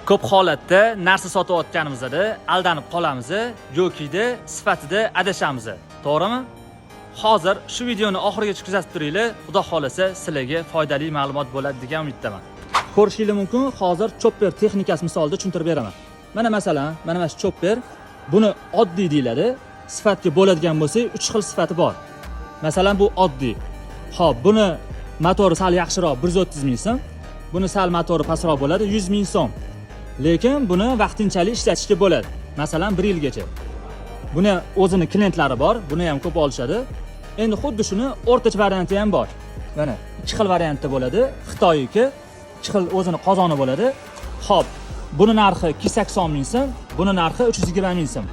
Ko'p holatda narsa sotayotganimizda aldanib qolamiz yoki sifatida adashamiz. To'g'rimi? Hozir shu videoni oxirigacha kuzatib turinglar. Xudo xolasa sizlarga foydali ma'lumot bo'ladi degan umiddaman. Ko'rishingiz mumkin, hozir chopper texnikasi misolida tushuntirib beraman. Mana masalan, mana shu chopper, buni oddiy deyiladi. Sifatga bo'ladigan bo'lsa, 3 xil sifati bor. Masalan, bu oddiy. Xo'p, buni motori sal yaxshiroq 130 ming so'm. Buni sal motori pastroq bo'ladi 100 ming so'm. Lekin buni vaqtinchalik ishlatishga bo'ladi. Masalan, 1 yilgacha. Buni o'zini klientlari bor, buni ham ko'p olishadi. Endi xuddi shuni o'rtacha varianti ham bor. Mana 2 xil variantda bo'ladi. Xitoyniki 2 xil o'zini qozoni bo'ladi. Xo'p, buni narxi 280 ming so'm, buni narxi 320 ming so'm.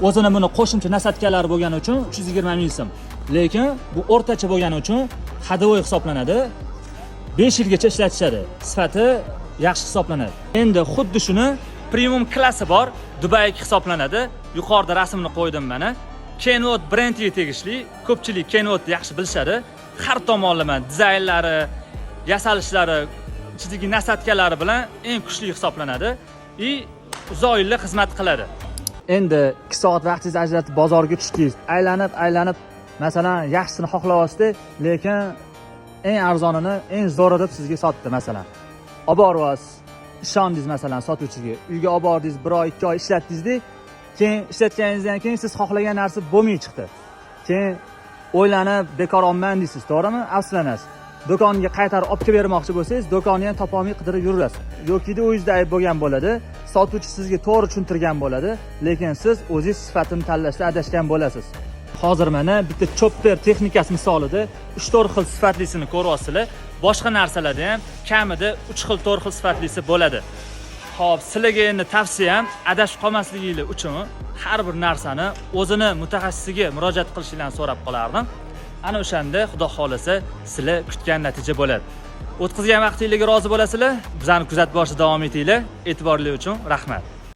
O'zini buni qo'shimcha nasatkalari bo'lgani uchun 320 ming so'm. Lekin bu o'rtacha bo'lgani uchun hadovoy hisoblanadi. 5 yilgacha ishlatishadi. Sifati yaxshi hisoblanadi. Endi xuddi shuni premium klassi bor, Dubayga hisoblanadi. Yuqorida rasmini qo'ydim mana. Kenwood brendiga tegishli. Ko'pchilik Kenwood yaxshi bilishadi. Har tomonlama dizaynlari, yasalishlari, ichidagi nasatkalari bilan eng kuchli hisoblanadi va uzoq yillar xizmat qiladi. Endi 2 soat vaqtingizni ajratib bozorga tushdingiz. Aylanib, masalan, yaxshisini xohlayapsiz, lekin eng arzonini, eng zo'ri deb sizga sotdi masalan. Olib borasiz, ishondingiz masalan sotuvchiga. Uyga olib bordingiz, 1 oy, 2 oy ishlatdingiz-da, keyin ishlatganingizdan keyin siz xohlagan narsa bo'lmay chiqdi. Keyin o'ylanib, bekor olman deysiz, to'g'rimi? Afsuslanasiz. Do'konga qaytarib olib kelib bermoqchi bo'lsangiz, do'konni ham topolmay qidirib yurasiz. Yoki o'zingizda ayb bo'lgan bo'ladi, sotuvchi sizga to'g'ri tushuntirgan bo'ladi, lekin siz o'zingiz sifatini tanlashda adashgan bo'lasiz. Hozir mana bitta chopper texnikasi misolida 3-4 xil sifatlisini ko'ryapsizlar. Boshqa narsalarda ham kamida 3 xil 4 xil sifatlisi bo'ladi. Xo'p, sizlarga endi tavsiyam adashib qolmasligingiz uchun har bir narsani o'zini mutaxassisiga murojaat qilishingizni so'rab qolardim. Ana o'shanda xudo xolasa sizlar kutgan natija bo'ladi. O'tkazgan vaqtingizga rozi bo'lasizlar. Bizani kuzatib borishda davom etinglar. E'tiborli uchun rahmat.